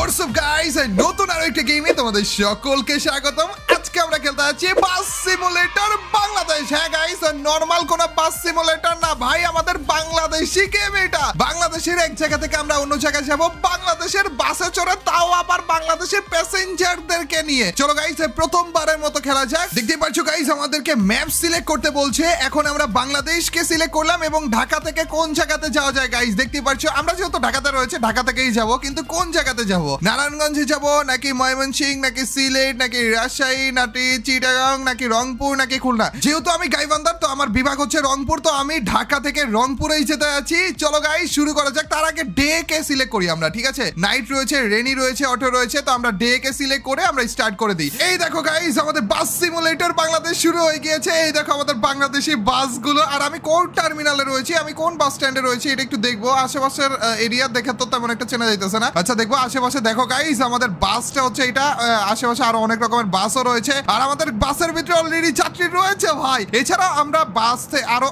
What's up guys, নতুন আরো একটা গেমে তোমাদের সকলকে স্বাগতম। আজকে আমরা খেলতে যাচ্ছি বাস সিমুলেটর বাংলাদেশ। হ্যাঁ গাইস, নরমাল কোন বাস সিমুলেটর না ভাই, আমাদের বাংলাদেশি গেম এটা। বাংলাদেশের এক জায়গা থেকে আমরা অন্য জায়গায় যাব, বাংলাদেশের বাসে চড়ে, তাও আবার বাংলাদেশের প্যাসেঞ্জারদেরকে নিয়ে। চলো গাইস, প্রথমবারের মতো খেলা যাক। দেখতে পাচ্ছ গাইস, আমাদেরকে ম্যাপ সিলেক্ট করতে বলছে। এখন আমরা বাংলাদেশকে সিলেক্ট করলাম এবং ঢাকা থেকে কোন জায়গাতে যাওয়া যায় গাইস দেখতে পাচ্ছ। আমরা যেহেতু ঢাকাতে রয়েছে, ঢাকা থেকেই যাব, কিন্তু কোন জায়গাতে যাব? নারায়ণগঞ্জে যাব নাকি ময়মনসিংহ নাকি সিলেট নাকি রাজশাহী নাকি চিটাগাং নাকি রংপুর নাকি খুলনা? যেহেতু আমি গাইবান্ধার, তো আমার বিভাগ হচ্ছে রংপুর, তো আমি ঢাকা থেকে রংপুরেই যেতে আছি। চলো গাইস শুরু করা যাক। তার আগে ডে কে সিলেক্ট করি আমরা, ঠিক আছে? নাইট রয়েছে, রেনি রয়েছে, অটো রয়েছে, তো আমরা ডে কে সিলেক্ট করে আমরা স্টার্ট করে দিই। এই দেখো গাইস, আমাদের বাস সিমুলেটর বাংলাদেশ শুরু হয়ে গিয়েছে। এই দেখো আমাদের বাংলাদেশি বাসগুলো। আর আমি কোন টার্মিনালে রয়েছি, আমি কোন বাস স্ট্যান্ডে রয়েছি এটা একটু দেখবো। আশেপাশের এরিয়া দেখে তো তেমন একটা চেনা যাইতেছে না। আচ্ছা দেখবো আশেপাশে। দেখো গাইস, আমাদের বাসটা হচ্ছে এটা। আশেপাশে আরো অনেক রকমের বাসও রয়েছে, আর আমাদের বাসের ভিতরে অলরেডি যাত্রী রয়েছে ভাই। এছাড়াও আমরা বাস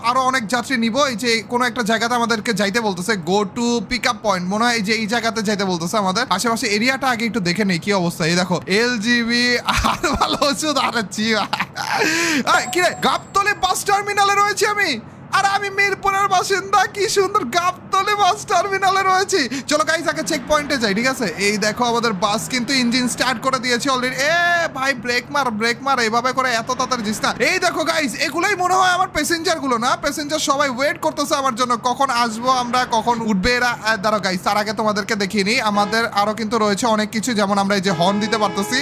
আরো অনেক যাত্রী নিব। এই যে কোনো একটা জায়গাতে আমাদেরকে যাইতে বলতেছে, go to pick up point, মনে হয় যে এই জায়গাতে যাইতে বলতেছে আমাদের। আশেপাশে এরিয়াটা আগে একটু দেখে নেই কি অবস্থা। এই দেখো এলজিবি আর ভালো ওষুধ আনাচ্ছি। কি রে, গাবতলী বাস টার্মিনালে রয়েছে আমি। আর আমি মিরপুরের বাসিন্দা, কি সুন্দর গাবতলী বাস টার্মিনালে রয়েছি। চলো গাইস আগে চেক পয়েন্টে যাই, ঠিক আছে? এই দেখো আমাদের বাস কিন্তু ইঞ্জিন স্টার্ট করে দিয়েছে অলরেডি। এ ভাই ব্রেক মার, এইভাবে করে এত তাড়াতাড়ি জিস না। এই দেখো গাইস, এগুলোই মনে হয় আমার প্যাসেঞ্জার গুলো না? প্যাসেঞ্জার সবাই ওয়েট করতেছে আমার জন্য, কখন আসবো আমরা, কখন উঠবে এরা। দাঁড়াও গাইস, তার আগে তোমাদেরকে দেখিয়ে নিই। আমাদের আরো কিন্তু রয়েছে অনেক কিছু, যেমন আমরা এই যে হর্ন দিতে পারতেছি।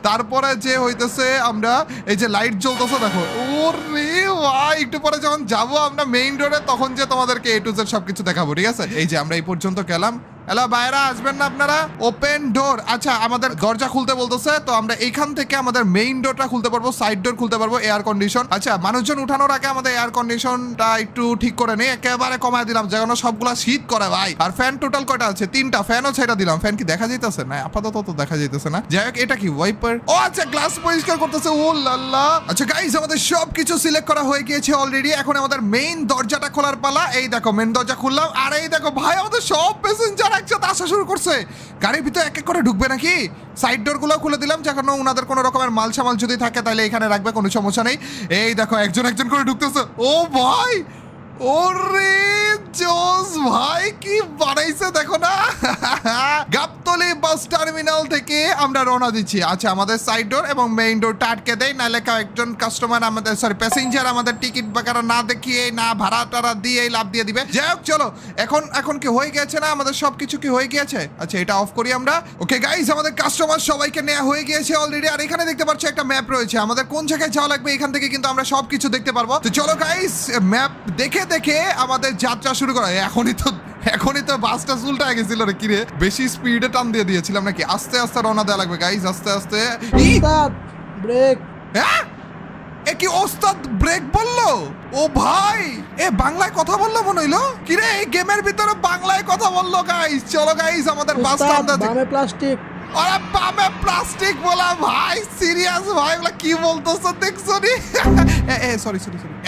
তারপরে যে হইতেছে আমরা এই যে লাইট জ্বলতেছে দেখো। ওরে ভাই, একটু পরে যখন যাবো আমরা মেইন রোডে, তখন যে তোমাদেরকে এ টু জেড সবকিছু দেখাবো, ঠিক আছে? এই যে আমরা এই পর্যন্ত গেলাম। হ্যালো ভাইরা, আসবেন না আপনারা? ওপেন ডোর। আচ্ছা, আমাদের দরজা খুলতে বলতেছে, তো আমরা এইখান থেকে আমাদের মেইন ডোরটা খুলতে পারবো, সাইড ডোর খুলতে পারবো, এয়ার কন্ডিশন। আচ্ছা, মানুষজন উঠানোর আগে আমাদের এয়ার কন্ডিশনটা একটু ঠিক করে নেই, একেবারে কমায় দিলাম, যেন সবগুলা শীত করে ভাই। আর ফ্যান টোটাল কয়টা আছে? 3টা। ফ্যানও ছেড়ে দিলাম। ফ্যান কি দেখা যাইতেছে? না, আপাতত তো দেখা যাইতেছে না। যাই হোক, এটা কি ওয়াইপার? ও আচ্ছা, গ্লাস পরিষ্কার করতেছে। ও লাল্লা। আচ্ছা গাইস, আমাদের সবকিছু সিলেক্ট করা হয়ে গিয়েছে অলরেডি। এখন আমাদের মেইন দরজাটা খোলার পালা। এই দেখো মেইন দরজা খুললাম। আর এই দেখো ভাই, আমাদের সব প্যাসেঞ্জার একসাথে আসা শুরু করছে। গাড়ির ভিতরে এক এক করে ঢুকবে নাকি? সাইড ডোর গুলো খুলে দিলাম, যখন ওনাদের কোনো রকমের মাল সামাল যদি থাকে তাহলে এখানে রাখবে, কোনো সমস্যা নেই। এই দেখো একজন একজন করে ঢুকতেছে। ও ভাই, ওরে জোস ভাই, কি বানাইছে দেখো না। গাবতলী বাস টার্মিনাল থেকে আমরা রওনা দিচ্ছি। আচ্ছা, আমাদের সাইড ডোর এবং মেইন ডোরটা আটকে দেয়, নাহলে একজন কাস্টমার আমাদের প্যাসেঞ্জার আমাদের টিকিট বাকারা না দেখিয়ে, না ভাড়া টাড়া দিয়ে লাভ দিয়ে দিবে। যাই হোক চলো, এখন কি হয়ে গেছে না? আমাদের সবকিছু কি হয়ে গিয়েছে? আচ্ছা, এটা অফ করি আমরা। ওকে গাইস, আমাদের কাস্টমার সবাইকে নেওয়া হয়ে গিয়েছে অলরেডি। আর এখানে দেখতে পাচ্ছ একটা ম্যাপ রয়েছে, আমাদের কোন জায়গায় যাওয়া লাগবে এখান থেকে কিন্তু আমরা সবকিছু দেখতে পারবো। তো চলো গাইস, ম্যাপ দেখে দেখে আমাদের যাত্রা শুরু করা। এখনই তো বাসটা উল্টা গেছিল রে, কিরে বেশি স্পিডে টান দিয়ে দিয়েছিলাম নাকি? আস্তে আস্তে রওনা দেওয়া লাগবে গাইস, আস্তে আস্তে। ব্রেক। হ্যাঁ, এ কি ওস্তাদ ব্রেক বললো? ও ভাই, এ বাংলায় কথা বললো মনে হইলো। কিরে, এই গেমের ভিতরে বাংলায় কথা বললো গাইস। চলো গাইস, আমাদের বাসটা বামে প্লাস্টিক। আরে বামে প্লাস্টিক বলা ভাই, সিরিয়াস ভাই, বলা কি বলতেছ দেখছো নি? সরি,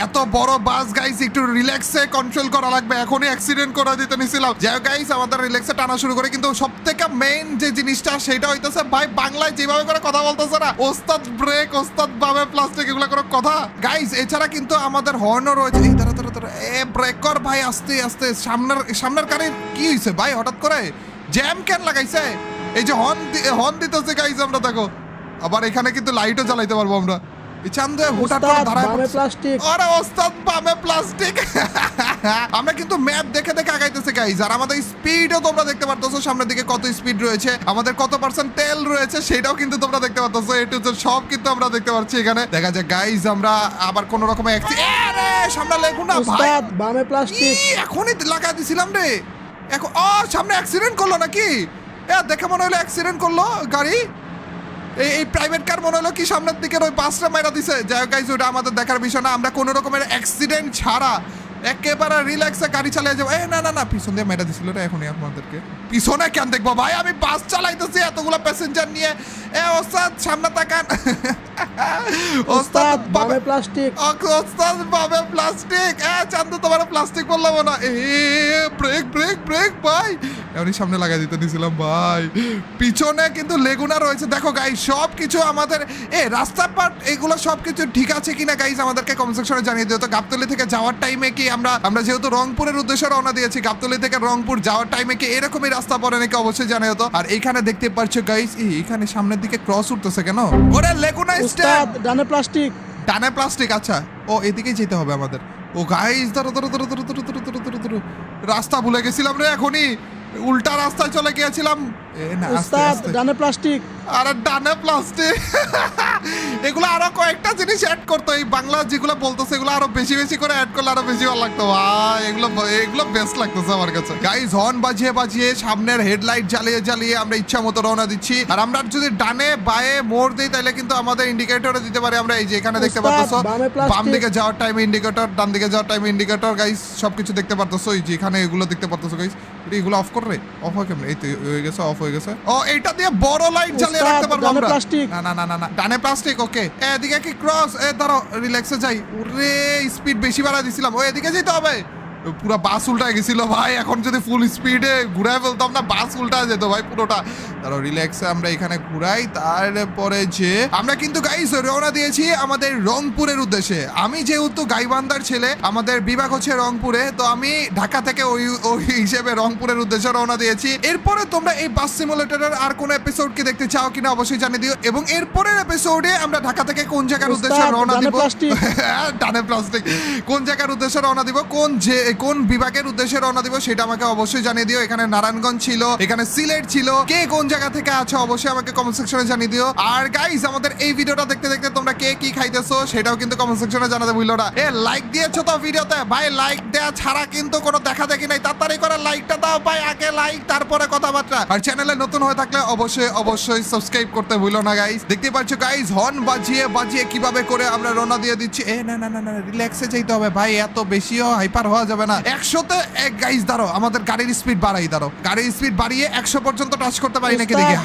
এত বড় বাস গাইস, একটু রিল্যাক্সে কন্ট্রোল করা লাগবে, এখনই অ্যাক্সিডেন্ট করে দিতে নিছিলাম। যাই হোক গাইস, আমাদের রিল্যাক্সে টানা শুরু করে, কিন্তু সবথেকে মেইন যে জিনিসটা সেটা হইতেছে ভাই, বাংলায় যেভাবে করে কথা বলতেছে না, ওস্তাদ ব্রেক, ওস্তাদ বামে প্লাস্টিক, এগুলো করে কথা গাইস। এছাড়া কিন্তু আমাদের হর্নও রয়েছে। এই দাঁড়া, এ ব্রেক কর ভাই, আস্তে আস্তে। সামনের গাড়ির কি হয়েছে ভাই, হঠাৎ করে জ্যাম কেন লাগাইছে? এই যে হর্ন দিতেছে গাইস, আমরা দেখো। আবার এখানে কিন্তু লাইটও জ্বালাইতে পারবো আমরা। আমরা কিন্তু ম্যাপ দেখে দেখে আগাইতেছে গাইস। আর আমাদের স্পিডও তোমরা দেখতে পারতেছো, সামনের দিকে কত স্পিড রয়েছে, আমাদের কত পার্সেন্ট তেল রয়েছে সেটাও কিন্তু তোমরা দেখতে পারতেছো। এ টু জেড সব কিন্তু আমরা দেখতে পাচ্ছি এখানে। দেখা যায় গাইস, আমরা আবার কোন রকমের সামনে লেখুন না ভাই, বামে প্লাস্টিক এখনই লাগাই দিছিলাম রে। এখন সামনে অ্যাক্সিডেন্ট করলো নাকি? দেখে মনে হলো অ্যাক্সিডেন্ট করলো গাড়ি। এই প্রাইভেট কার মনে হলো কি সামনের দিকে ওই বাসটা মাইরা দিছে। যাই হোক গাইস, ওটা আমাদের দেখার বিষয় না। আমরা কোনো রকমের অ্যাক্সিডেন্ট ছাড়া একেবারে রিল্যাক্সে গাড়ি চালিয়ে যাবো। না, পিছন দিয়ে মেরা দিছিল রে। এখনই আপনাদেরকে পিছনে কেন দেখবো ভাই, আমি বাস চালাইতেছি এতগুলো প্যাসেঞ্জার নিয়ে। ওস্তাদ সামনে তাকান। ওস্তাদ বামে প্লাস্টিক। ওস্তাদ বামে প্লাস্টিক। চান্দু তোমার প্লাস্টিক বললাম না। ব্রেক ভাই, এমনি সামনে লাগাই দিতে দিছিলাম ভাই। পিছনে কিন্তু লেগুনা রয়েছে দেখো গাইস, সবকিছু আমাদের রাস্তার পাট এগুলো সবকিছু ঠিক আছে কিনা গাইস আমাদেরকে কমেন্ট সেকশনে জানিয়ে দিও। তো গাবতলী থেকে যাওয়ার টাইমে কি আমরা যেহেতু রংপুরের উদ্দেশ্যে রওনা দিয়েছি, গাবতলী থেকে রংপুর যাওয়ার টাইমে কি এরকমই রাস্তা পড়ে নাকি অবশ্যই জানিও তো। আর এখানে দেখতে পাচ্ছ গাইস, এখানে সামনের দিকে ক্রস উঠতেছে কেন? ওরে লেগুনা উস্তাদ স্ট্যান্ড, ডানে প্লাস্টিক। ডানে প্লাস্টিক। আচ্ছা ও এদিকেই যেতে হবে আমাদের। ও গাইস ধরো ধরো ধরো ধরো ধরো ধরো ধরো ধরো ধরো, রাস্তা ভুলে গেছিলাম রে, এখনই উল্টা রাস্তায় চলে গিয়েছিলাম। না আস্তে উস্তাদ আস্তে। ডানে প্লাস্টিক। আরে ডানে প্লাস্টিক। এগুলো আরো কয়েকটা জিনিস অ্যাড করতো, এই বাংলা যেগুলো বলতেছে এগুলো আরো বেশি বেশি করে অ্যাড করলে আরো বেশি ভালো লাগতো ভাই। এগুলো বেস্ট লাগতেছে আমার কাছে গাইস। হর্ন বাজিয়ে বাজিয়ে সামনের হেডলাইট জ্বালিয়ে জ্বালিয়ে আমরা ইচ্ছা মতো রওনা দিচ্ছি। আর আমরা যদি ডানে বায়ে মোড় দিই তাহলে কিন্তু আমাদের ইন্ডিকেটরে দিতে পারি আমরা। এই যে এখানে দেখতে পারতেছো বাম দিকে যাওয়ার টাইমে ইন্ডিকেটর, ডান দিকে যাওয়ার টাইমে ইন্ডিকেটর গাইস, সবকিছু দেখতে পারতেছো। এই যে এখানে এগুলো দেখতে পারতেছো গাইস। এগুলো অফ করে অফ হয় কেমন? এই তো হয়ে গেছে, অফ হয়ে গেছে। ও এইটা দিয়ে বড় লাইট জ্বালিয়ে রাখতে পারবো আমরা। না না না না না, ডানে প্লাস্টিক। ওকে এদিকে কি ক্রস? ধরো রিল্যাক্সে যাই। ওরে স্পিড বেশি বাড়া দিছিলাম, ও এদিকে যেতে হবে। পুরো বাস উল্টায় গেছিল ভাই, এখন যদি ফুল স্পিডে ঘুরাই ফেলতাম না বাস উল্টায় যেত ভাই পুরোটা। ধরো রিল্যাক্সে আমরা এখানে ঘুরাই, তারপরে যে আমরা কিন্তু গাইস রওনা দিয়েছি আমাদের রংপুরের উদ্দেশ্যে। আমি যেহেতু গাইবান্ধার ছেলে, আমাদের বিভাগ হচ্ছে রংপুরে, তো আমি ঢাকা থেকে ওই হিসেবে রংপুরের উদ্দেশ্যে রওনা দিয়েছি। এরপরে তোমরা এই বাস সিমুলেটরের আর কোন এপিসোড কি দেখতে চাও কিনা অবশ্যই জানিয়ে দিও। এবং এরপরের এপিসোডে আমরা ঢাকা থেকে কোন জায়গার উদ্দেশ্যে রওনা দিব, ডানে প্লাস্টিক, কোন জায়গার উদ্দেশ্যে রওনা দিব, কোন বিভাগের উদ্দেশ্যে রওনা দিব সেটা আমাকে অবশ্যই জানিয়ে দিও। এখানে নারায়ণগঞ্জ ছিল, এখানে সিলেট ছিল, কে কোন জায়গা থেকে আছো অবশ্যই আমাকে কমেন্ট সেকশনে জানিয়ে দিও। আর গাইস আমাদের এই ভিডিওটা দেখতে দেখতে তোমরা কে কি খাইতেছো সেটাও কিন্তু কমেন্ট সেকশনে জানাতে ভুলো না। লাইক দিয়েছো তো ভিডিওতে ভাই? লাইক দেয়া ছাড়া কিন্তু কোনো দেখা দেখি নাই, তাড়াতাড়ি করে লাইকটা দাও ভাই, আগে লাইক তারপরে কথাবার্তা। আর চ্যানেলে নতুন হয়ে থাকলে অবশ্যই সাবস্ক্রাইব করতে ভুলো না গাইস। দেখতে পাচ্ছ গাইস হর্ন বাজিয়ে বাজিয়ে কিভাবে করে আমরা রওনা দিয়ে দিচ্ছি। না না না না, রিল্যাক্সে যেতে হবে ভাই, এত বেশিও হাইপার হওয়া যাবে না। 100তে গাইস দাঁড়ো, আমাদের গাড়ির স্পিড বাড়াই, দাঁড়ো গাড়ির স্পিড বাড়িয়ে 100 পর্যন্ত টাচ করতে পারি নাকি দেখি।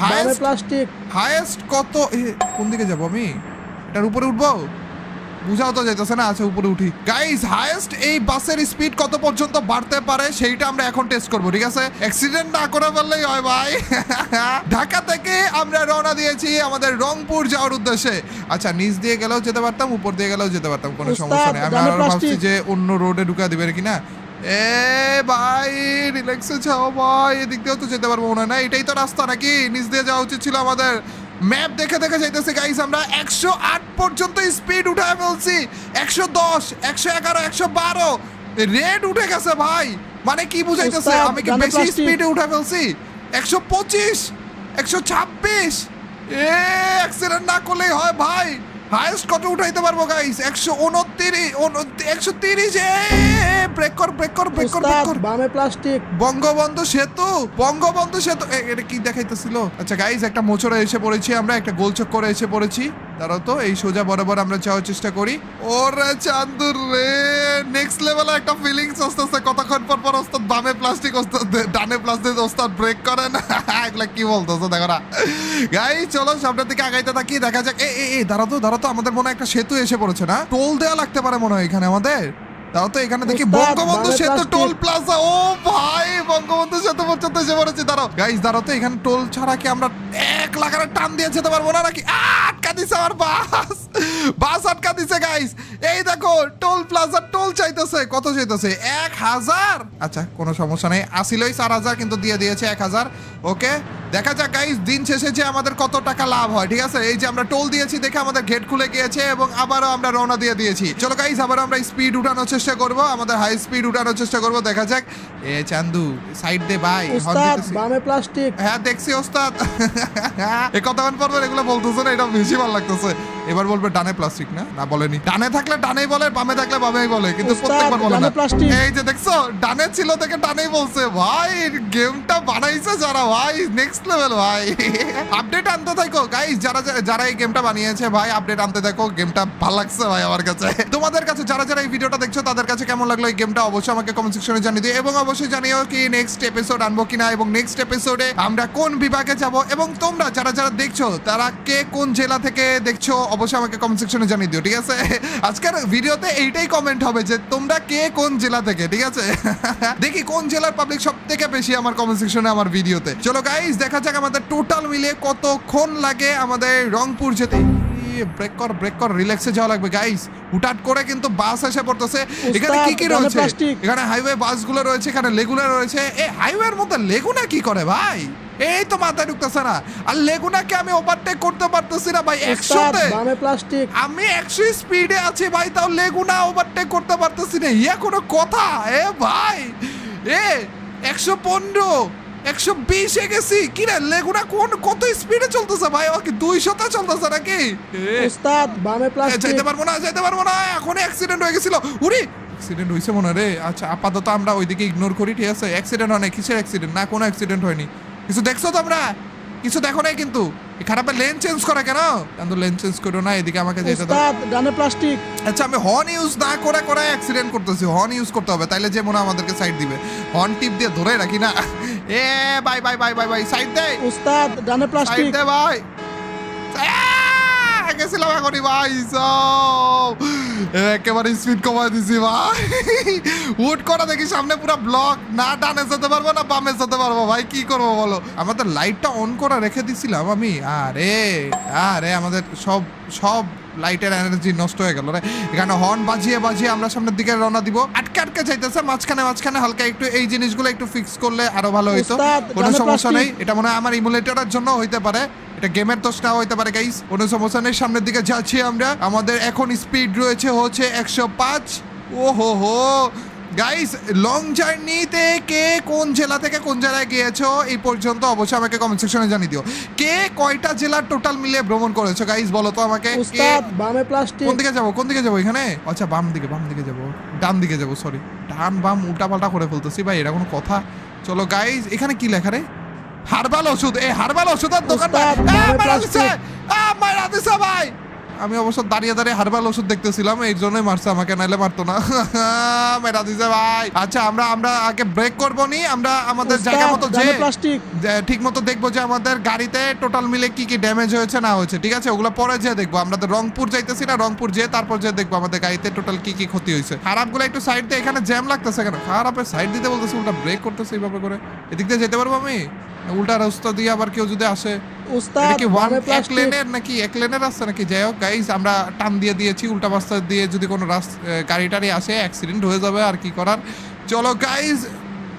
হাইয়েস্ট কত? কোন দিকে যাবো আমি? এটার উপরে উঠবো? বুঝাও তো যাইতেছে না। আচ্ছা উপরে উঠি গাইস। হাইয়েস্ট এই বাসের স্পিড কত পর্যন্ত বাড়তে পারে সেইটা আমরা এখন টেস্ট করবো, ঠিক আছে? অ্যাক্সিডেন্ট না করে বললেই হয় ভাই। ঢাকা থেকে আমরা রওনা দিয়েছি আমাদের রংপুর যাওয়ার উদ্দেশ্যে। আচ্ছা নিচ দিয়ে গেলেও যেতে পারতাম, উপর দিয়ে গেলেও যেতে পারতাম, কোনো সমস্যা নেই। আমি আরো ভাবছি যে অন্য রোডে ঢুকা দিবে কিনা। ভাই রিল্যাক্সে যাও ভাই, এদিক দিয়েও তো যেতে পারবো মনে হয় না। এটাই তো রাস্তা নাকি? নিচ দিয়ে যাওয়া উচিত ছিল আমাদের। ম্যাপ দেখে দেখে যাইতেছে গাইস, আমরা 108 পর্যন্ত স্পিড উঠায় ফেলছি, 110, 111, 112 রেড উঠে গেছে ভাই। মানে কি বুঝাইতেছে? আমি কি বেশি স্পিডে উঠে ফেলছি? 125, 126। অ্যাক্সিডেন্ট না করলেই হয় ভাই। হাইয়েস্ট কত উঠাইতে পারবো গাইস? 129, 130। ব্রেক কর ব্রেক কর ব্রেক কর ব্রেক কর। বামে প্লাস্টিক। বঙ্গবন্ধু সেতু এটা কি দেখাইতেছিল? আচ্ছা গাইস একটা মোচড়ে এসে পড়েছি আমরা, একটা গোলচক করে এসে পড়েছি। দাঁড়াও তো, এই সোজা বরাবর আমরা যাওয়ার চেষ্টা করি। ওরে চান্দুর রে, নেক্সট লেভেলে একটা ফিলিংস আসতেছে। কতক্ষণ পর পর ওস্তাদ বামে প্লাস্টিক, ওস্তাদ ডানে প্লাস্টিক, ওস্তাদ ব্রেক করে না। এগুলা কি বলতেছো দেখো না গাইস। চলো সামনের দিকে আগাইতে থাকি, দেখা যাক। দাঁড়াও তো, আমাদের মনে হয় একটা সেতু এসে পড়েছে না? টোল দেওয়া লাগতে পারে মনে হয় এখানে আমাদের। তাও তো এখানে দেখি বঙ্গবন্ধু সেতু টোল প্লাজা। ও ভাই বঙ্গবন্ধু সেতু পর্যন্ত এসে পড়েছি। দাঁড়াও গাইস, দাঁড়াও তো, এখানে টোল ছাড়া কি আমরা 1 লাখ টান দিয়ে যেতে পারবো না নাকি? আটকা দিছে আমার বাস আটকা দিছে গাইস। এই দেখো টোল প্লাজা টোল চাইতেছে। কত চাইতেছে? 1000। আচ্ছা কোনো সমস্যা নেই, আসিলই 4000 কিন্তু দিয়ে দিয়েছে 1000। ওকে দেখা যাক গাইস দিন শেষে যে আমাদের কত টাকা লাভ হয়, ঠিক আছে? এই যে আমরা টোল দিয়েছি দেখে আমাদের গেট খুলে গিয়েছে এবং আবারও আমরা রওনা দিয়ে দিয়েছি। চলো গাইস আবার আমরা স্পিড উঠানোর চেষ্টা করব, আমাদের হাই স্পিড উঠানোর চেষ্টা করব। দেখা যাক। চান্দু সাইড দে ভাই, বামে প্লাস্টিক। হ্যাঁ দেখছি ওস্তাদ। এই কতক্ষণ পর এগুলো বলতেছে না, এটা বেশি ভালো লাগতেছে। এবার বলবে ডানে প্লাস্টিক। না না বলেনি, ডানে থাকলে ডানেই বলে, বামে থাকলে বামেই বলে, কিন্তু প্রত্যেকবার বলে না। এই যে দেখছো ডানে ছিল দেখে ডানেই বলছে ভাই। গেমটা বানাইছে যারা ভাই নেক্সট লেভেল ভাই। আপডেট আনতে থাকো গাইস, যারা এই গেমটা বানিয়েছে ভাই, আপডেট আনতে থাকো। গেমটা ভালো লাগছে ভাই আমার কাছে। তোমাদের কাছে যারা এই ভিডিওটা দেখছো তাদের কাছে কেমন লাগলো এই গেমটা অবশ্যই আমাকে কমেন্ট সেকশনে জানিয়ে দিও। এবং অবশ্যই জানিও কি নেক্সট এপিসোড আনবো কিনা, এবং নেক্সট এপিসোডে আমরা কোন বিভাগে যাব। এবং তোমরা যারা দেখছো তারা কে কোন জেলা থেকে দেখছো অবশ্যই আমাকে কমেন্ট সেকশনে জানিয়ে দিও, ঠিক আছে? আজকের ভিডিওতে এইটাই কমেন্ট হবে যে তোমরা কে কোন জেলা থেকে, ঠিক আছে? দেখি কোন জেলার পাবলিক সব থেকে বেশি আমার কমেন্ট সেকশনে আমার ভিডিওতে। চলো গাইস, দেখা যাক আমাদের টোটাল মিলিয়ে কতক্ষণ লাগে আমাদের রংপুর যেতে। ব্রেক কর, রিল্যাক্সে যাওয়া লাগবে গাইস। হুটহাট করে কিন্তু বাস এসে পড়তেছে। এখানে কি কি রয়েছে? এখানে হাইওয়ে বাসগুলো রয়েছে, এখানে লেগুনা রয়েছে। এই হাইওয়ের মধ্যে লেগুনা কি করে ভাই? এই তো মাথায় ঢুকতেছে না। আর লেগুনাকে আমি ওভারটেক করতে পারতেছি না ভাই 100-তে। বামে প্লাস্টিক। আমি 100 স্পিডে আছি ভাই, তাও লেগুনা ওভারটেক করতে পারতেছি না। ইয়া কোনো কথা? এ ভাই, 115 120 এ গেছি। কি রে লেগুনা কত স্পিডে চলতেছে ভাই? ওকে 200-তে চলতেছে নাকি? উস্তাদ বামে প্লাস্টিক। যাইতে পারবো না, এখন অ্যাক্সিডেন্ট হয়ে গেছিল। উরি, অ্যাক্সিডেন্ট হইছে মনে রে। আচ্ছা আপাতত আমরা ওইদিকে ইগনোর করি, ঠিক আছে? অ্যাক্সিডেন্ট হয় না? কিসের অ্যাক্সিডেন্ট? না, কোনো অ্যাক্সিডেন্ট হয়নি। কিছু দেখছো তোমরা? কিছু দেখো নাই কিন্তু। খারাপের লেন চেঞ্জ করে কেন? কিন্তু লেন চেঞ্জ করো না, এদিকে আমাকে যেতে দাও। উস্তাদ ডানে প্লাস্টিক। আচ্ছা, আমি হর্ন ইউজ না করে অ্যাক্সিডেন্ট করতেছি। হর্ন ইউজ করতে হবে, তাইলে যে মনে হয় আমাদেরকে সাইড দিবে। হর্ন টিপ দিয়ে ধরে রাখি না। এ ভাই সাইড দে। উস্তাদ ডানে সাইড প্লাস্টিক। দে ভাই। গেছিলাম এখনই ভাই, সব একেবারে স্পিড কমাই দিছি ভাই। উঠ করা দেখি সামনে পুরো ব্লক। না ডানে যেতে পারবো না বামে যেতে পারবো ভাই, কি করবো বলো? আমাদের লাইটটা অন করা রেখে দিছিলাম আমি। আরে আমাদের সব লাইটের এনার্জি নষ্ট হয়ে গেল রে। এখানে হর্ন বাজিয়ে আমরা সামনের দিকে রওনা দিব। আটকে যাইতেছে মাঝখানে হালকা একটু এই জিনিসগুলো একটু ফিক্স করলে আরো ভালো হইতো। কোনো সমস্যা নেই, এটা মনে হয় আমার ইমুলেটরের জন্য হইতে পারে, এটা গেমের দোষ না হইতে পারে গাইস। কোনো সমস্যা নেই, সামনের দিকে যাচ্ছি আমরা। আমাদের এখন স্পিড রয়েছে হচ্ছে 105। ওহো গাইস, লং জার্নিতে কে কোন জেলা থেকে কোন জেলায় গিয়েছো এই পর্যন্ত অবশ্যই আমাকে কমেন্ট সেকশনে জানিয়ে দিও। কে কয়টা জেলার টোটাল মিলিয়ে ভ্রমণ করেছো গাইস বলো তো আমাকে। উস্তাদ বামে প্লাস্টিক। কোন দিকে যাবো এখানে? আচ্ছা বাম দিকে যাবো, ডান দিকে যাবো, সরি ডান বাম উল্টাপাল্টা করে ফেলতেছি ভাই, এটা কোনো কথা? চলো গাইস, এখানে কি লেখা রে? হার্বাল ওষুধ। এই হার্বাল ওষুধের দোকান মারা দিছে ভাই। আমি অবশ্য দাঁড়িয়ে হার্বাল ওষুধ দেখতেছিলাম, এই জন্যই মারছে আমাকে, নাইলে মারতো না। মেরা দিছে ভাই। আচ্ছা আমরা আগে ব্রেক করবো নি, আমরা আমাদের জায়গা মতো ঠিক মতো দেখবো যে আমাদের গাড়িতে টোটাল মিলে কি কি ড্যামেজ হয়েছে না হয়েছে, ঠিক আছে? ওগুলো পরে যেয়ে দেখবো। আমরা রংপুর যাইতেছি না, রংপুর যেয়ে তারপর যেয়ে দেখবো আমাদের গাড়িতে টোটাল কি কি ক্ষতি হয়েছে। খারাপগুলো একটু সাইড দিয়ে, এখানে জ্যাম লাগতেছে কেন? খারাপের সাইড দিতে বলতেছি, উল্টা ব্রেক করতেছে এইভাবে করে। এদিক দিয়ে যেতে পারবো আমি? উল্টা রাস্তা দিয়ে আবার কেউ যদি আসে? এক লেনের রাস্তা নাকি? যাই হোক গাইস, আমরা টান দিয়ে দিয়েছি উল্টা রাস্তা দিয়ে, যদি কোনো গাড়ি টাড়ি আসে অ্যাক্সিডেন্ট হয়ে যাবে, আর কি করার। চলো গাইস,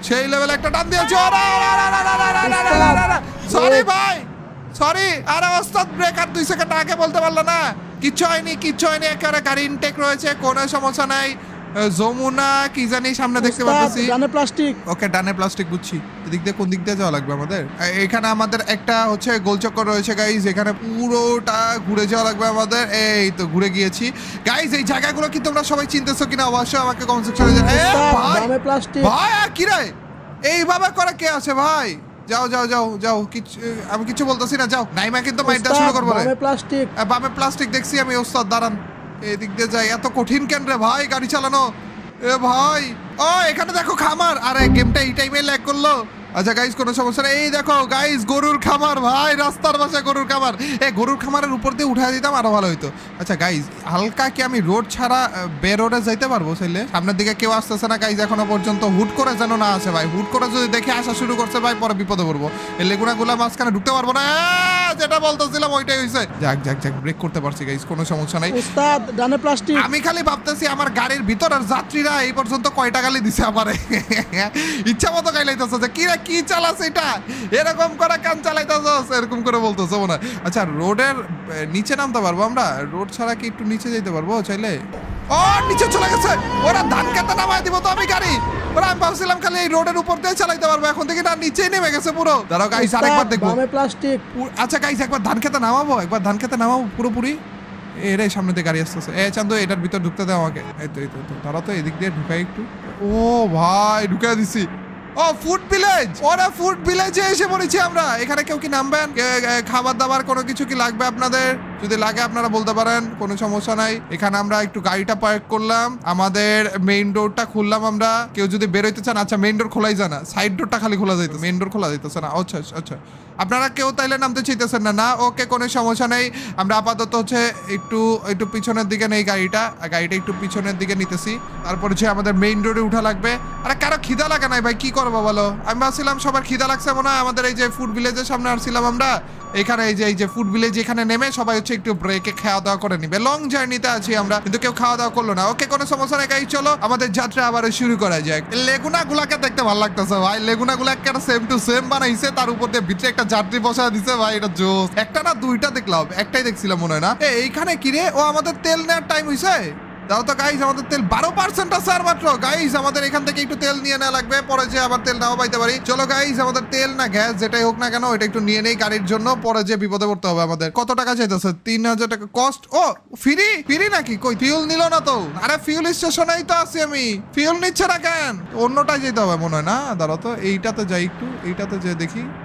সেই লেভেল একটা টান দিয়েছি। সরি ভাই, সরি। আর ওস্তাদ ব্রেকার 2 সেকেন্ড আগে বলতে পারলো না। কিচ্ছু হয়নি, একেবারে গাড়ি ইনটেক রয়েছে, কোনো সমস্যা নাই। যমুনা কি জানি সামনে দেখতে পাচ্ছি। ডানে প্লাস্টিক। ওকে, ডানে প্লাস্টিক বুঝছি। এদিক দিয়ে কোন দিক দিয়ে যাওয়া লাগবে আমাদের? এখানে আমাদের একটা হচ্ছে গোলচক্কর রয়েছে গাইস, এখানে পুরোটা ঘুরে যাওয়া লাগবে আমাদের। এই তো ঘুরে গিয়েছি গাইস। এই জায়গাগুলো কি তোমরা সবাই চিনতেছো কিনা অবশ্যই আমাকে কমেন্ট সেকশনে জানাও। ডানে প্লাস্টিক। ভাই কি রে, এইভাবে করে কে আছে ভাই? যাও আমি কিছু বলতেছি না, যাও। নাইমা কিন্তু মাইট দেওয়া শুরু করবো। বামে প্লাস্টিক দেখছি আমি। ওস্তাদ দাঁড়ান, এদিক দিয়ে যাই। এত কঠিন কেন রে ভাই গাড়ি চালানো? এ ভাই, ও এখানে দেখো খামার। আরে গেমটা এই টাইমে ল্যাগ করলো। আচ্ছা গাইস, কোনো সমস্যা নেই। এই দেখো গাইস, গরুর খামার ভাই, রাস্তার পাশে গরুর খামার। গরুর খামারের উপর দিয়ে উঠাই দিতাম আরো ভালো হইতো। আচ্ছা গাইস, হালকা কি আমি রোড ছাড়া রোডে যাইতে পারবো চাইলে? সামনের দিকে কেউ আসতেছে না গাইস এখনো পর্যন্ত। হুট করে যেন না আসে ভাই, হুট করে যদি দেখে আসা শুরু করছে ভাই, পরে বিপদে পড়বো। এই লেগুনাগুলা মাঝখানে ঢুকতে পারবো না। যেটা বলতেছিলাম ওইটাই হয়েছে। যাক ব্রেক করতে পারছি গাইস, কোনো সমস্যা নাই। উস্তাদ ডানে প্লাস্টিক। আমি খালি ভাবতেছি আমার গাড়ির ভিতরের যাত্রীরা এই পর্যন্ত কয়টা গালি দিছে আমারে। ইচ্ছা মতো গাইলাইতেছে যে কি চালাস এটা, এরকম করে কান চালাইতেছস, এরকম করে বলতেছ মনে হয়। আচ্ছা, রোডের নিচে নামতে পারবো আমরা? রোড ছাড়া কি একটু নিচে যেতে পারবো চাইলে? ও নিচে চলে গেছে ওরা, ধান খেতে নামায় দিব তো আমি গাড়ি। ওরা আমি ভাবছিলাম খালি এই রোডের উপর দিয়ে চালাইতে পারবো, এখন থেকে না নিচেই নেমে গেছে পুরো। দাঁড়াও গাইস, আরেকবার দেখবো। আচ্ছা গাইস, একবার ধান খেতে নামাবো পুরোপুরি। এরে সামনে দিয়ে গাড়ি আসতেছে। চান্দু, এটার ভিতর ঢুকতে দাও আমাকে। এই তো দাঁড়া তো, এদিক দিয়ে ঢুকাই একটু। ও ভাই, ঢুকাই দিছি। ও ফুড ভিলেজ, ওরা ফুড ভিলেজে এসে পড়েছি আমরা। এখানে কেউ কি নামবেন? খাবার দাবার কোনো কিছু কি লাগবে আপনাদের? যদি লাগে আপনারা বলতে পারেন, কোনো সমস্যা নাই। এখানে আমরা একটু গাড়িটা পার্ক করলাম, আমাদের মেইন ডোরটা খুললাম। আমরা কেউ যদি বেরোইতে চান, আচ্ছা মেইন ডোর খোলাই যায় না, সাইড ডোরটা খালি খোলা যাইতো, মেইন ডোর খোলা যাইতেছে না। আচ্ছা আচ্ছা, আপনারা কেউ তাইলে নামতে চাইতেছেন না? না, ওকে, কোনো সমস্যা নেই। আমরা আপাতত হচ্ছে একটু পিছনের দিকে নেই গাড়িটা একটু পিছনের দিকে নিতেছি। তারপরে যে আমাদের মেইন রোডে উঠা লাগবে। আরে কারো খিদা লাগে নাই ভাই, কি করবো বলো? আমি ভাবছিলাম সবার খিদা লাগছে মনে হয়। আমাদের এই যে ফুড ভিলেজের সামনে আসছিলাম আমরা, এখানে এই যে ফুড ভিলেজ এখানে নেমে সবাই হচ্ছে একটু ব্রেকে খাওয়া দাওয়া করে নিবে। লং জার্নিতে আছি আমরা, কিন্তু কেউ খাওয়া দাওয়া করলো না। ওকে, কোনো সমস্যা নেই গাইস, চলো আমাদের যাত্রা আবার শুরু করা যাক। লেগুনা গুলাকে দেখতে ভালো লাগতেছে ভাই, লেগুনা গুলা একটা সেম টু সেম বানাইছে, তার উপর দিয়ে ভিতরে একটা যাত্রী বসা দিছে ভাই, এটা জোস। একটা না দুইটা দেখলাম, একটাই দেখছিলাম মনে হয় না। এইখানে কি রে, ও আমাদের তেল নেওয়ার টাইম হইছে। দাও তো গাইস, আমাদের তেল 12% আছে আর মাত্র। গাইস আমাদের এখান থেকে একটু তেল নিয়ে নেওয়া লাগবে, পরে যে আবার তেল নাও পাইতে পারি। চলো গাইস, আমাদের তেল না গ্যাস যেটাই হোক না কেন, এটা একটু নিয়ে নেই গাড়ির জন্য, পরে যে বিপদে পড়তে হবে আমাদের। কত টাকা চাইতেছে? 3000 টাকা কস্ট। ও ফ্রি নাকি? কই ফিউল নিল না তো? আরে ফিউল স্টেশনেই তো আছি আমি, ফিউল নিচ্ছে না কেন? অন্যটায় যেতে হবে মনে হয় না। দাঁড়াও তো, এইটাতে যাই, একটু এইটাতে যে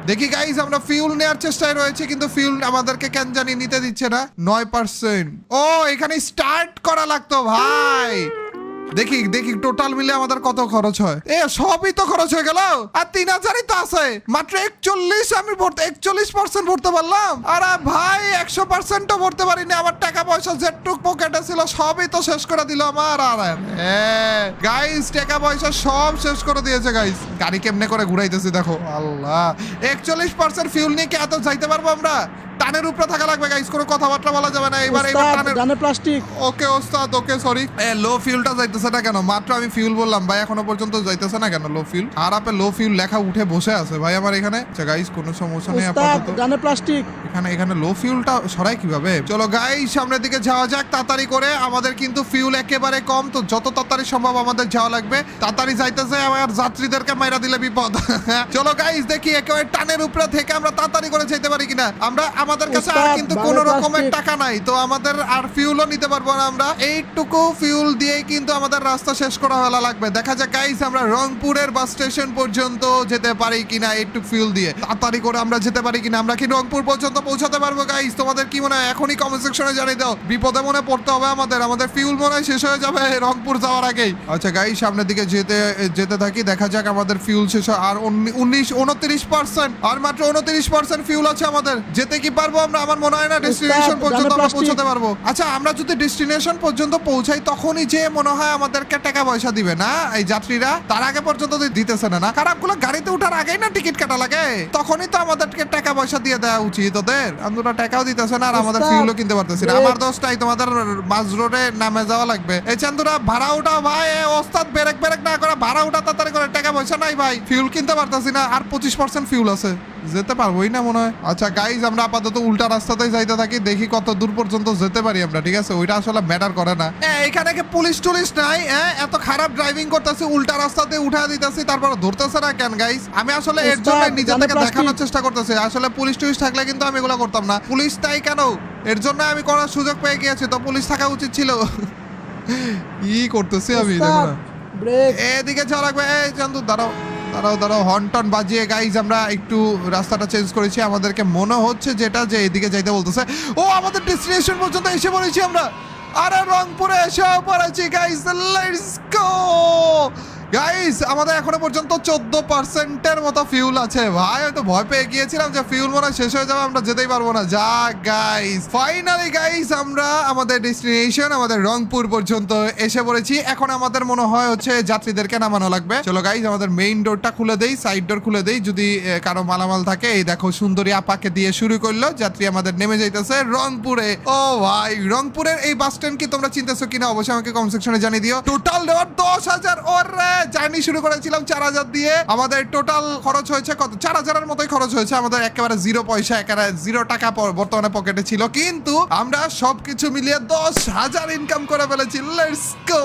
দেখি গাইস, আমরা ফিউল নেওয়ার চেষ্টায় রয়েছে, কিন্তু ফিউল আমাদেরকে কেন জানি নিতে দিচ্ছে না। 9%। ও এখানে স্টার্ট করা লাগতো ভাই। দেখি টোটাল মিলে আমাদের কত খরচ হয়। সবই তো খরচ হয়ে গেল, আর 3000ই তো আছে মাত্র। 41 আমি 41% ভরতে পারলাম। আরে ভাই 100%ও ভরতে পারিনি। আমার টাকা পয়সা যেটুক পকেটে ছিল সবই তো শেষ করে দিল আমার। আরে গাইস, টাকা পয়সা সব শেষ করে দিয়েছে গাইস। গাড়ি কেমনে করে ঘুরাইতেছি দেখো, আল্লাহ। 41% ফিউল নিয়ে কি এত যাইতে পারবো আমরা? টানের উপরে থাকা লাগবে গাইস, কোনো কথাবার্তা বলা যাবে না। এবার টানের ডানে প্লাস্টিক। ওকে ওস্তাদ, ওকে সরি। লো ফিউলটা যাইতেছে না কেন? মাত্র আমি ফিউল বললাম ভাই, এখনো পর্যন্ত যাইতেছে না কেন লো ফিউল? আর আপে লো ফিউল লেখা উঠে বসে আছে ভাই আমার এখানে। আচ্ছা গাইস, কোনো সমস্যা নেই আপাতত। ডানে প্লাস্টিক। এখানে লো ফিউলটা সরাই কিভাবে? চলো গাইস, সামনের দিকে যাওয়া যাক তাড়াতাড়ি করে। আমাদের কিন্তু ফিউল একেবারে কম, তো যত তাড়াতাড়ি সম্ভব আমাদের যাওয়া লাগবে। তাড়াতাড়ি যাইতেছে, আমার যাত্রীদেরকে মাইরা দিলে বিপদ। চলো গাইস, দেখি একেবারে টানের উপরে থেকে আমরা তাড়াতাড়ি করে যেতে পারি কিনা। আমাদের কাছে আর কিন্তু কোনো রকমের টাকা নাই, তো আমাদের আর ফিউলও নিতে পারবো না আমরা। এইটুকু ফিউল দিয়ে কিন্তু আমাদের রাস্তা শেষ করা হলা লাগবে। দেখা যাক গাইস, আমরা রংপুরের বাস স্টেশন পর্যন্ত যেতে পারি কিনা এইটুকু ফিউল দিয়ে। তাড়াতাড়ি করে আমরা যেতে পারি কিনা। আমরা কি রংপুর পর্যন্ত পৌঁছাতে পারবো গাইস? তোমাদের কি মনে হয়? এখনই কমেন্ট সেকশনে জানিয়ে দাও। বিপদে মনে পড়তে হবে আমাদের ফিউল মনে হয় শেষ হয়ে যাবে রংপুর যাওয়ার আগেই। আচ্ছা গাইস, সামনের দিকে যেতে থাকি। দেখা যাক আমাদের ফিউল শেষ হয়। আর 29% আর মাত্র 29% ফিউল আছে আমাদের। যেতে কি পারবো আমরা? আমার মনে হয় না ডেস্টিনেশন পর্যন্ত আমরা পৌঁছাতে পারবো। আচ্ছা, আমরা যদি ডেস্টিনেশন পর্যন্ত পৌঁছাই তখনই যে মনে হয় আমাদেরকে টাকা পয়সা দিবে না এই যাত্রীরা। তার আগে পর্যন্ত দিতেছে না। খারাপগুলো গাড়িতে উঠার আগেই না টিকিট কাটা লাগে, তখনই তো আমাদেরকে টাকা পয়সা দিয়ে দেওয়া উচিত ওদের। আমরা টাকাও দিতেছে না আর আমাদের ফিউলও কিনতে পারতেছি না। আমার দোষটাই, তোমাদের মাঝ রোডে নামে যাওয়া লাগবে। এই চান্দুরা ভাড়া উঠাও ভাই। ওস্তাদ ব্রেক না করে ভাড়া উঠা তাড়াতাড়ি করে। টাকা পয়সা নাই ভাই, ফিউল কিনতে পারতেছি না। আর 25% ফিউল আছে, যেতে পারবোই না মনে হয়। আচ্ছা গাইজ, আমরা আপাতত উল্টা রাস্তাতেই যাইতে থাকি, দেখি কত দূর পর্যন্ত যেতে পারি আমরা। ঠিক আছে, ওইটা আসলে ম্যাটার করে না। এখানে কি পুলিশ টুলিশ নাই? এত খারাপ ড্রাইভিং করতেছি, উল্টা রাস্তাতে উঠা দিতেছি, তারপর ধরতেছে না কেন গাইজ? আমি আসলে এর জন্য নিজে থেকে দেখানোর চেষ্টা করতেছি। আসলে পুলিশ টুলিশ থাকলে কিন্তু আমি এগুলো করতাম না। পুলিশ তাই কেন? এর জন্য আমি করার সুযোগ পেয়ে গিয়েছি, তো পুলিশ থাকা উচিত ছিল। কি করতেছি আমি? এদিকে যাওয়া লাগবে। এই চান্দু দাঁড়াও, হর্ন টন বাজিয়ে গাইজ আমরা একটু রাস্তাটা চেঞ্জ করেছি। আমাদেরকে মনে হচ্ছে যেটা যে এদিকে যাইতে বলতেছে। ও আমাদের ডেস্টিনেশন পর্যন্ত এসে পড়েছি আমরা। আরে রংপুরে এসে পড়েছি গাইজ, লেটস গো। গাইস, আমাদের এখনো পর্যন্ত 14%-এর মতো ফিউল আছে ভাই। আমি তো ভয় পেয়ে গিয়েছিলাম যে ফিউল মনে হয় শেষ হয়ে যাবে, আমরা যেতেই পারবো না। যা গাইস, ফাইনালি গাইস আমরা আমাদের ডেস্টিনেশন আমাদের রংপুর পর্যন্ত এসে পড়েছি। এখন আমাদের মনে হয় হচ্ছে যাত্রীদেরকে নামানো লাগবে। চলো গাইস, আমাদের মেইন ডোরটা খুলে দেই, সাইড ডোর খুলে দেই, যদি কারো মালামাল থাকে। এই দেখো সুন্দরী আপাকে দিয়ে শুরু করলো। যাত্রী আমাদের নেমে যাইতেছে রংপুরে। ও ভাই, রংপুরের এই বাস স্ট্যান্ড কি তোমরা চিনতেছো কিনা অবশ্যই আমাকে কমেন্ট সেকশনে জানিয়ে দিও। টোটাল দেওয়ার 10,000। ওরে জার্নি শুরু করেছিলাম 4000 দিয়ে, আমাদের টোটাল খরচ হয়েছে কত? 4000-এর মতোই খরচ হয়েছে আমাদের। একেবারে 0 পয়সা, একেবারে 0 টাকা বর্তমানে পকেটে ছিল, কিন্তু আমরা সবকিছু মিলিয়ে 10,000 ইনকাম করে ফেলেছি। Let's go.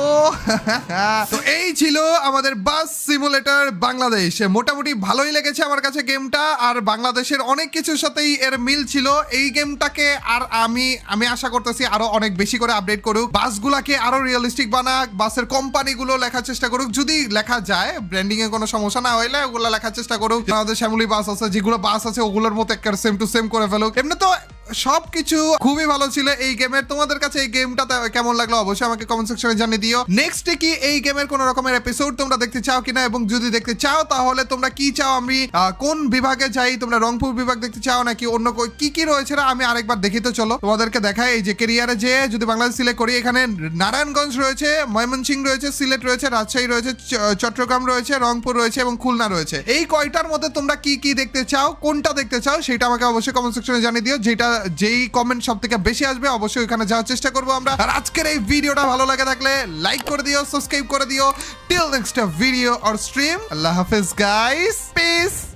তো এই ছিল আমাদের বাস সিমুলেটর বাংলাদেশ। মোটামুটি ভালোই লেগেছে আমার কাছে গেমটা, আর বাংলাদেশের অনেক কিছুর সাথেই এর মিল ছিল। এই গেমটাকে আর আমি আশা করতেছি আরো অনেক বেশি করে আপডেট করুক, বাসগুলাকে আরো রিয়েলিস্টিক বানাক, বাসের কোম্পানিগুলো লেখার চেষ্টা করুক। যদি লেখা যায়, ব্র্যান্ডিং এ কোনো সমস্যা না হইলে ওগুলো লেখার চেষ্টা করুক। আমাদের শ্যামলী বাস আছে, যেগুলো বাস আছে ওগুলোর মতো একটা সেম টু সেম করে ফেলুক। এমনি তো সবকিছু খুবই ভালো ছিল এই গেমের। তোমাদের কাছে এই গেমটা কেমন লাগলো অবশ্যই আমাকে কমেন্ট সেকশনে জানিয়ে দিও। নেক্সটে কি এই গেমের কোন রকমের এপিসোড তোমরা দেখতে চাও কিনা, এবং যদি দেখতে চাও তাহলে তোমরা কি চাও আমি কোন বিভাগে যাই, তোমরা রংপুর বিভাগ দেখতে চাও নাকি অন্য কি কি রয়েছে না আমি আরেকবার দেখি। তো চলো তোমাদেরকে দেখাই এই যে কেরিয়ারে যে যদি বাংলাদেশ সিলেক্ট করি, এখানে নারায়ণগঞ্জ রয়েছে, ময়মনসিংহ রয়েছে, সিলেট রয়েছে, রাজশাহী রয়েছে, চট্টগ্রাম রয়েছে, রংপুর রয়েছে এবং খুলনা রয়েছে। এই কয়টার মধ্যে তোমরা কি কি দেখতে চাও, কোনটা দেখতে চাও সেটা আমাকে অবশ্যই কমেন্ট সেকশনে জানিয়ে দিও। যেই কমেন্ট সব থেকে বেশি আসবে অবশ্যই ওখানে যাওয়ার চেষ্টা করবো আমরা। আর আজকের এই ভিডিওটা ভালো লাগে থাকলে লাইক করে দিও, সাবস্ক্রাইব করে দিও। Till next video or stream, আল্লাহ হাফেজ গাইস, পিস।